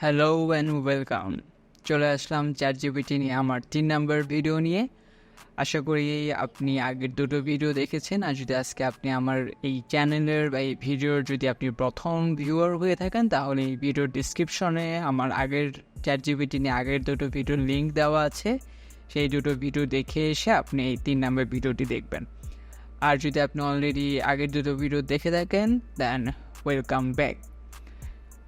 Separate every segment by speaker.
Speaker 1: Hello and welcome. চলে আসলাম ChatGPT নিয়ে আমার 3 নাম্বার ভিডিও নিয়ে। আশা করি আপনি আগের দুটো ভিডিও দেখেছেন, আর যদি আজকে আপনি আমার এই চ্যানেলের বা এই ভিডিওর যদি আপনি প্রথম ভিউয়ার হয়ে থাকেন, তাহলে এই ভিডিওর ডিসক্রিপশনে আমার আগের চ্যাটজিপিটি নিয়ে আগের দুটো ভিডিওর লিঙ্ক দেওয়া আছে। সেই দুটো ভিডিও দেখে এসে আপনি এই 3 নাম্বার ভিডিওটি দেখবেন। আর যদি আপনি অলরেডি আগের দুটো ভিডিও দেখে থাকেন, দেন ওয়েলকাম ব্যাক।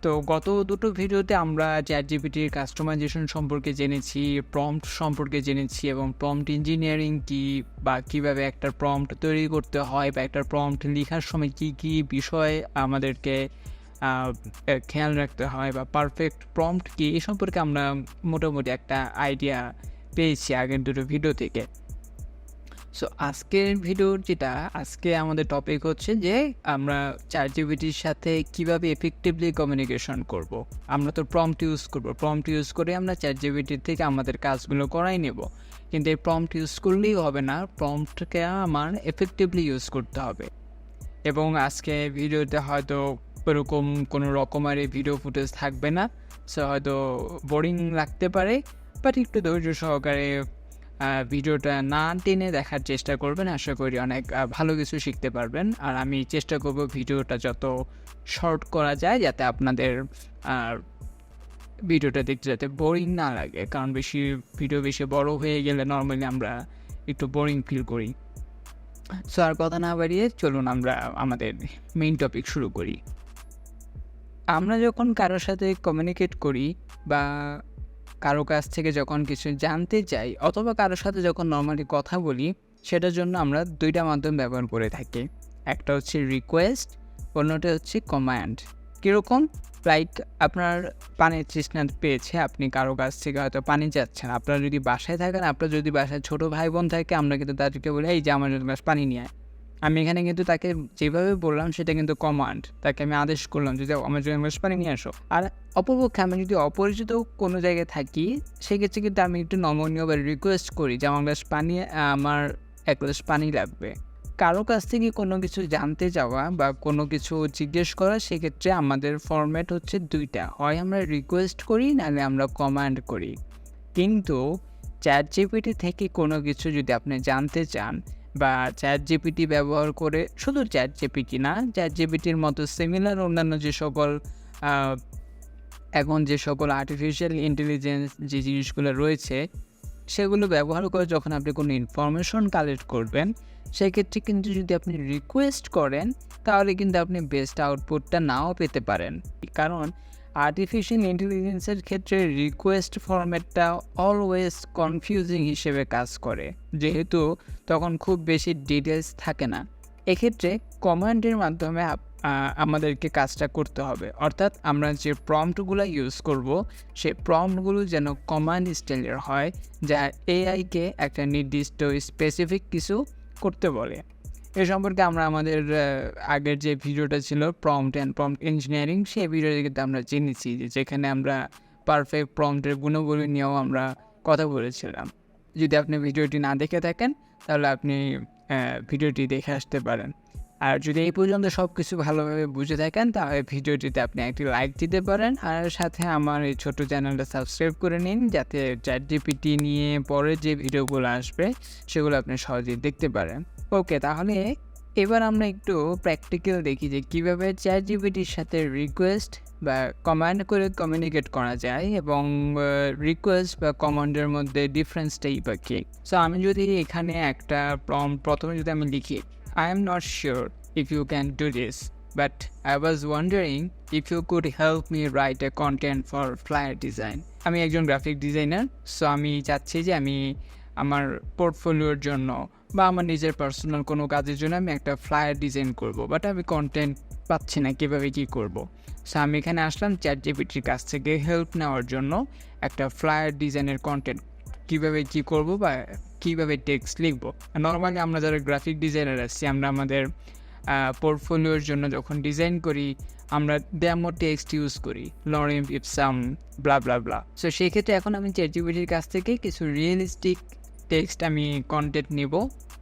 Speaker 1: তো গত দুটো ভিডিওতে আমরা চ্যাটজিপিটির কাস্টমাইজেশন সম্পর্কে জেনেছি, প্রম্পট সম্পর্কে জেনেছি, এবং প্রম্পট ইঞ্জিনিয়ারিং কী বা কীভাবে একটা প্রম্পট তৈরি করতে হয় বা একটা প্রম্পট লেখার সময় কী কী বিষয় আমাদেরকে খেয়াল রাখতে হয় বা পারফেক্ট প্রম্পট কী, এই সম্পর্কে আমরা মোটামুটি একটা আইডিয়া পেয়েছি আগের দুটো ভিডিও থেকে। সো আজকের ভিডিওর আজকে আমাদের টপিক হচ্ছে যে আমরা চ্যাটজিপিটির সাথে কিভাবে এফেক্টিভলি কমিউনিকেশন করব। আমরা তো প্রম্পট ইউজ করব, প্রম্পট ইউজ করে আমরা চ্যাটজিপিটির থেকে আমাদের কাজগুলো করাই নেব। কিন্তু এই প্রম্পট ইউজ করলেই হবে না, প্রম্পটকে আমার এফেক্টিভলি ইউজ করতে হবে। এবং আজকে ভিডিওতে হয়তো এরকম কোনো রকমের ভিডিও ফুটেজ থাকবে না, সো হয়তো বোরিং লাগতে পারে, বাট একটু ধৈর্য সহকারে ভিডিওটা না টেনে দেখার চেষ্টা করবেন। আশা করি অনেক ভালো কিছু শিখতে পারবেন। আর আমি চেষ্টা করব ভিডিওটা যত শর্ট করা যায়, যাতে আপনাদের ভিডিওটা দেখতে যাতে বোরিং না লাগে, কারণ বেশি বড় হয়ে গেলে নর্মালি আমরা একটু বোরিং ফিল করি। সো আর কথা না বাড়িয়ে চলুন আমরা আমাদের মেইন টপিক শুরু করি। আমরা যখন কারোর সাথে কমিউনিকেট করি বা কারো কাছ থেকে যখন কিছু জানতে চাই, অথবা কারোর সাথে যখন নর্মালি কথা বলি, সেটার জন্য আমরা দুইটা মাধ্যম ব্যবহার করে থাকি। একটা হচ্ছে রিকোয়েস্ট, অন্যটা হচ্ছে কমান্ড। কীরকম? লাইক আপনার পানির তৃষ্ণা পেয়েছে, আপনি কারো কাছ থেকে হয়তো পানি চাচ্ছেন। আপনারা যদি বাসায় থাকেন, আপনার যদি বাসায় ছোটো ভাই বোন থাকে, আমরা কিন্তু তাদেরকে বলি এই যে আমার জন্য গ্লাস পানি নিয়ে আয়। আমি এখানে কিন্তু তাকে যেভাবে বললাম সেটা কিন্তু কমান্ড, তাকে আমি আদেশ করলাম যে আমার জন্য গ্লাস পানি নিয়ে আসো। আর অপরপক্ষে আমি যদি অপরিচিত কোনো জায়গায় থাকি, সেক্ষেত্রে কিন্তু আমি একটু নমনীয় বা রিকোয়েস্ট করি যে আমার গ্লাস পানি, আমার এক গ্লাস পানি লাগবে। কারো কাছ থেকে কোনো কিছু জানতে যাওয়া বা কোনো কিছু জিজ্ঞেস করা, সেক্ষেত্রে আমাদের ফরম্যাট হচ্ছে দুইটা, হয় আমরা রিকোয়েস্ট করি, নাহলে আমরা কমান্ড করি। কিন্তু চ্যাটজিপিটি থেকে কোনো কিছু যদি আপনি জানতে চান বা চ্যাটজিপিটি ব্যবহার করে, শুধু চ্যাটজিপিটি না, চ্যাটজিপিটির মতো সিমিলার অন্যান্য এখন যে সকল আর্টিফিশিয়াল ইন্টেলিজেন্স যে জিনিসগুলো রয়েছে, সেগুলো ব্যবহার করে যখন আপনি কোনো ইনফরমেশন কালেক্ট করবেন, সেক্ষেত্রে কিন্তু যদি আপনি রিকোয়েস্ট করেন, তাহলে কিন্তু আপনি বেস্ট আউটপুটটা নাও পেতে পারেন। কারণ আর্টিফিশিয়াল ইন্টেলিজেন্সের ক্ষেত্রে রিকোয়েস্ট ফরম্যাটটা অলওয়েজ কনফিউজিং হিসেবে কাজ করে, যেহেতু তখন খুব বেশি ডিটেলস থাকে না। এক্ষেত্রে কমান্ডের মাধ্যমে আমাদেরকে কাজটা করতে হবে, অর্থাৎ আমরা যে প্রম্পটগুলো ইউজ করব, সেই প্রম্পটগুলো যেন কমান্ড স্টাইলের হয়, যা এআইকে একটা নির্দিষ্ট স্পেসিফিক কিছু করতে বলে। এ সম্পর্কে আমরা আমাদের আগের যে ভিডিওটা ছিল প্রম্পট অ্যান্ড প্রম্পট ইঞ্জিনিয়ারিং, সেই ভিডিওতে কিন্তু আমরা জেনেছি যে যেখানে আমরা পারফেক্ট প্রম্পটের গুণাবলী নিয়েও আমরা কথা বলেছিলাম। যদি আপনি ভিডিওটি না দেখে থাকেন, তাহলে আপনি ভিডিওটি দেখে আসতে পারেন। আর যদি এই পর্যন্ত সব কিছু ভালোভাবে বুঝে থাকেন, তাহলে ভিডিওটিতে আপনি একটি লাইক দিতে পারেন, আর সাথে আমার এই ছোটো চ্যানেলটা সাবস্ক্রাইব করে নিন, যাতে চ্যাটজিপিটি নিয়ে পরে যে ভিডিওগুলো আসবে সেগুলো আপনি সহজেই দেখতে পারেন। ওকে, তাহলে এবার আমরা একটু প্র্যাকটিক্যাল দেখি যে কীভাবে চ্যাটজিপিটির সাথে রিকোয়েস্ট বা কমান্ড করে কমিউনিকেট করা যায়, এবং রিকোয়েস্ট বা কমান্ডের মধ্যে ডিফারেন্সটাই বা কী। সো আমি যদি এখানে একটা প্রথমে যদি আমি লিখি, I am not sure if you can do this, but I was wondering if you could help me write a content for flyer design. আমি একজন গ্রাফিক ডিজাইনার, সো আমি চাচ্ছি যে আমি আমার পোর্টফোলিওর জন্য বা আমার নিজের পার্সোনাল কোনো কাজের জন্য আমি একটা ফ্লায়ার ডিজাইন করব, বাট আমি কন্টেন্ট পাচ্ছি না, কীভাবে কী করব। সো আমি এখানে আসলাম চ্যাটজিপিটির কাছ থেকে হেল্প নেওয়ার জন্য একটা ফ্লায়ার ডিজাইনের কন্টেন্ট কীভাবে কী করব বা কীভাবে টেক্সট লিখব। নর্মালি আমরা যারা গ্রাফিক ডিজাইনার আছি, আমরা আমাদের পোর্টফোলিওর জন্য যখন ডিজাইন করি, আমরা ডেমো টেক্সট ইউজ করি, লরেম ইপসাম ব্লা ব্লা ব্লা। সো সেক্ষেত্রে এখন আমি চ্যাটজিপিটির কাছ থেকে কিছু রিয়েলিস্টিক টেক্সট আমি কন্টেন্ট নেব।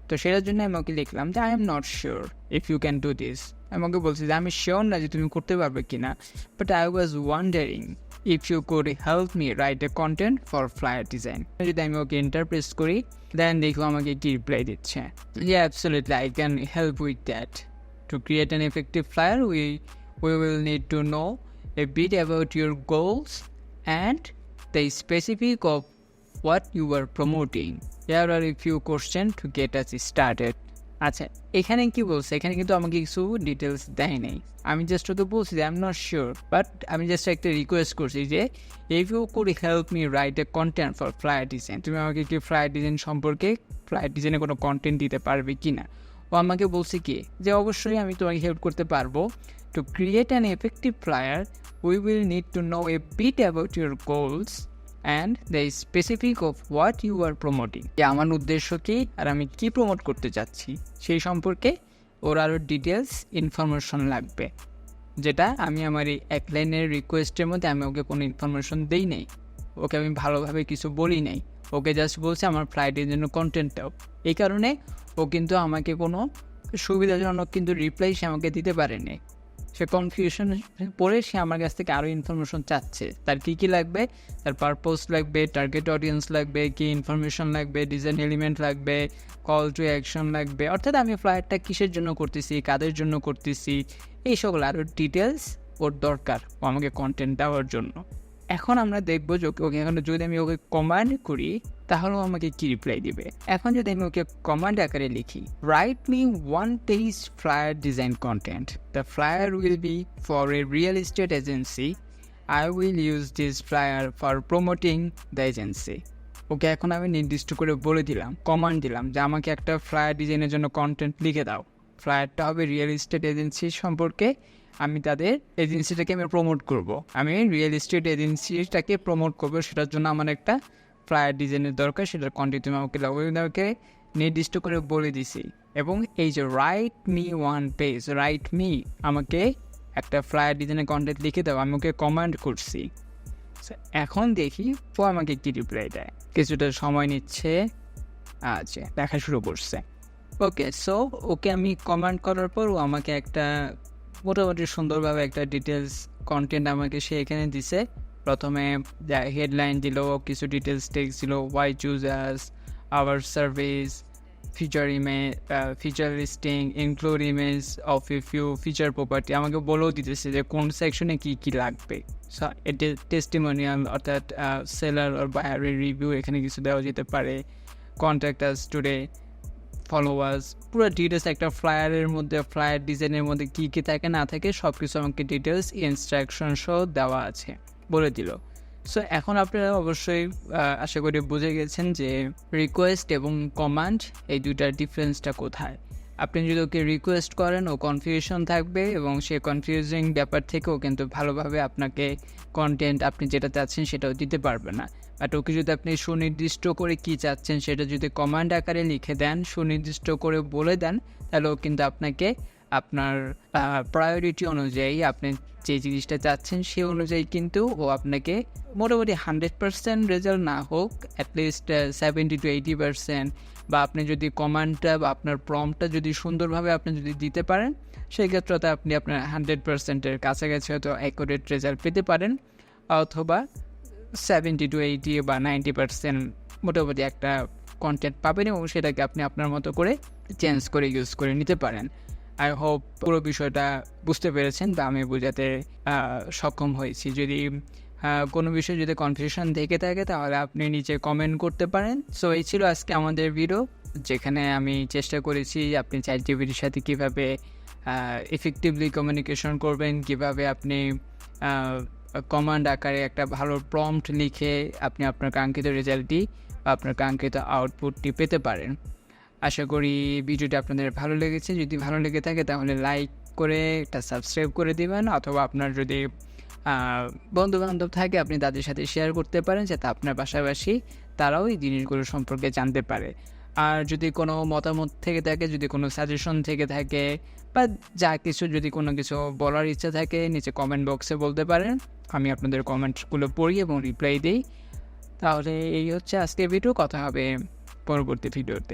Speaker 1: তো সেটার জন্য আমি ওকে লিখলাম যে I am not sure if you can do this. আমাকে বলছি যে আমি শিওর না যে তুমি করতে পারবে কি না, but I was wondering if you could help me write a content for flyer design. যদি আমি ওকে ইন্টারপ্রেস করি দেন দেখো আমাকে কি রিপ্লাই দিচ্ছে। Absolutely I can help with that. To create an effective flyer we will need to know a bit about your goals and the specific of what you are promoting. Here are a few questions to get us started. আচ্ছা, এখানে কি বলছে? এখানে কিন্তু আমাকে কিছু details দেয় নাই। আমি জাস্ট ওকে বলছি যে I am not sure, but আমি জাস্ট একটা রিকোয়েস্ট করছি যে if you could help me write a content for flyer design, তুমি আমাকে কি ফ্লায়ার ডিজাইন সম্পর্কে ফ্লায়ার ডিজাইনে কোনো কন্টেন্ট দিতে পারবে কি না। ও আমাকে বলছে কি যে অবশ্যই আমি তোমাকে হেল্প করতে পারবো। To create an effective flyer, we will need to know a bit about your goals and the specific of what you are promoting. আমার উদ্দেশ্য কি আর আমি কি প্রমোট করতে চাচ্ছি সেই সম্পর্কে ওর আরও ডিটেলস ইনফরমেশন লাগবে, যেটা আমি আমার এই এক লাইনের রিকোয়েস্টের মধ্যে আমি ওকে কোনো ইনফরমেশন দিই নাই, ওকে আমি ভালোভাবে কিছু বলি নাই, ওকে জাস্ট বলছি আমার ফ্লাইটের জন্য কন্টেন্ট দাও। এই কারণে ও কিন্তু আমাকে কোনো সুবিধাজনক কিন্তু রিপ্লাই সে আমাকে দিতে পারেনি। সে কনফিউশন পড়ে সে আমার কাছ থেকে আরও ইনফরমেশন চাচ্ছে। তার কী কী লাগবে, তার পারপোজ লাগবে, টার্গেট অডিয়েন্স লাগবে, কী ইনফরমেশন লাগবে, ডিজাইন এলিমেন্ট লাগবে, কল টু অ্যাকশন লাগবে, অর্থাৎ আমি ফ্লায়ারটা কিসের জন্য করতেছি, কাদের জন্য করতেছি, এই সকল আরও ডিটেলস ওর দরকার ও আমাকে কন্টেন্ট দেওয়ার জন্য। এখন আমরা দেখবো যে ওকে এখন যদি আমি ওকে কমান্ড করি তাহলেও আমাকে কি রিপ্লাই দিবে। এখন যদি আমি ওকে কমান্ড আকারে লিখি, write me one page flyer design content, the flyer will be for a real estate agency, I will use this flyer for promoting the agency. Okay এখন আমি নির্দিষ্ট করে বলে দিলাম, কমান্ড দিলাম যে আমাকে একটা ফ্লায়ার ডিজাইনের জন্য কন্টেন্ট লিখে দাও। ফ্লায়ারটা হবে রিয়েল এস্টেট এজেন্সি সম্পর্কে, আমি তাদের এজেন্সিটাকে আমি প্রমোট করব, আমি রিয়েল এস্টেট এজেন্সিটাকে প্রমোট করবো, সেটার জন্য আমার একটা ফ্লায়ার ডিজাইনের দরকার, সেটার কন্টেন্ট তুমি আমাকে নির্দিষ্ট করে বলে দিছি। এবং এই যে right me one page, write me আমাকে একটা ফ্লায়ার ডিজাইনের কন্টেন্ট লিখে দাও, আমি ওকে কমান্ড করছি। এখন দেখি ও আমাকে কী রিপ্লাই দেয়। কিছুটা সময় নিচ্ছে, আচ্ছা দেখা শুরু করছে। ওকে, সো ওকে আমি কমান্ড করার পর ও আমাকে একটা মোটামুটি সুন্দরভাবে একটা ডিটেলস কন্টেন্ট আমাকে সে এখানে দিছে। প্রথমে হেডলাইন দিল, কিছু ডিটেলস টেক্সট দিল, why choose us, our service, feature listing, include image of a few feature property, আমাকে বলেও দিতেছে যে কোন সেকশনে কী কী লাগবে। টেস্টিমোনিয়াল অর্থাৎ সেলার আর বায়ারের রিভিউ এখানে কিছু দেওয়া যেতে পারে, কন্ট্যাক্ট আস টুডে, ফলোয়ার্স, পুরো ডিটেলস একটা ফ্লায়ারের মধ্যে, ফ্লায়ার ডিজাইনের মধ্যে কী কী থাকে না থাকে সব কিছু আমাকে ডিটেলস ইনস্ট্রাকশন সহ দেওয়া আছে বলে দিল। সো এখন আপনারা অবশ্যই আশা করি বুঝে গেছেন যে রিকোয়েস্ট এবং কমান্ড এই দুইটার ডিফারেন্সটা কোথায়। আপনি যদি ওকে রিকোয়েস্ট করেন ও কনফিউশন থাকবে এবং সে কনফিউজিং ব্যাপার থেকেও কিন্তু ভালোভাবে আপনাকে কন্টেন্ট আপনি যেটা চাচ্ছেন সেটাও দিতে পারবে না। বাট ওকে যদি আপনি সুনির্দিষ্ট করে কী চাচ্ছেন সেটা যদি কমান্ড আকারে লিখে দেন, সুনির্দিষ্ট করে বলে দেন, তাহলে ও কিন্তু আপনাকে আপনার প্রায়োরিটি অনুযায়ী আপনি যে জিনিসটা চাচ্ছেন সে অনুযায়ী কিন্তু ও আপনাকে মোটামুটি 100% রেজাল্ট না হোক, অ্যাটলিস্ট 70 to 80%, বা আপনি যদি কমান্ডটা বা আপনার প্রম্পটটা যদি সুন্দরভাবে আপনি যদি দিতে পারেন সেই ক্ষেত্রে তো আপনি আপনার 100%-এর কাছাকাছি হয়তো অ্যাকুরেট রেজাল্ট পেতে পারেন, অথবা 70 to 80 বা 90% মোটামুটি একটা কন্টেন্ট পাবেন এবং সেটাকে আপনি আপনার মতো করে চেঞ্জ করে ইউজ করে নিতে পারেন। আই হোপ পুরো বিষয়টা বুঝতে পেরেছেন বা আমি বোঝাতে সক্ষম হয়েছি। যদি কোনো বিষয়ে যদি কনফিউশন থেকে থাকে তাহলে আপনি নিচে কমেন্ট করতে পারেন। সো এই ছিল আজকে আমাদের ভিডিও, যেখানে আমি চেষ্টা করেছি আপনি চ্যাটজিপিটির সাথে কীভাবে এফেক্টিভলি কমিউনিকেশন করবেন, কীভাবে আপনি কমান্ড আকারে একটা ভালো প্রম্পট লিখে আপনি আপনার কাঙ্ক্ষিত রেজাল্টটি বা আপনার কাঙ্ক্ষিত আউটপুটটি পেতে পারেন। আশা করি ভিডিওটি আপনাদের ভালো লেগেছে। যদি ভালো লেগে থাকে তাহলে লাইক করে একটা সাবস্ক্রাইব করে দেবেন, অথবা আপনার যদি বন্ধুবান্ধব থাকে আপনি তাদের সাথে শেয়ার করতে পারেন, যাতে আপনার পাশাপাশি তারাও এই জিনিসগুলো সম্পর্কে জানতে পারে। আর যদি কোনো মতামত থেকে থাকে, যদি কোনো সাজেশন থেকে থাকে, বা যা কিছু যদি কোনো কিছু বলার ইচ্ছা থাকে নিচে কমেন্ট বক্সে বলতে পারেন, আমি আপনাদের কমেন্টসগুলো পড়ি এবং রিপ্লাই দিই। তাহলে এই হচ্ছে আজকের ভিডিও, কথা হবে পরবর্তী ভিডিওতে।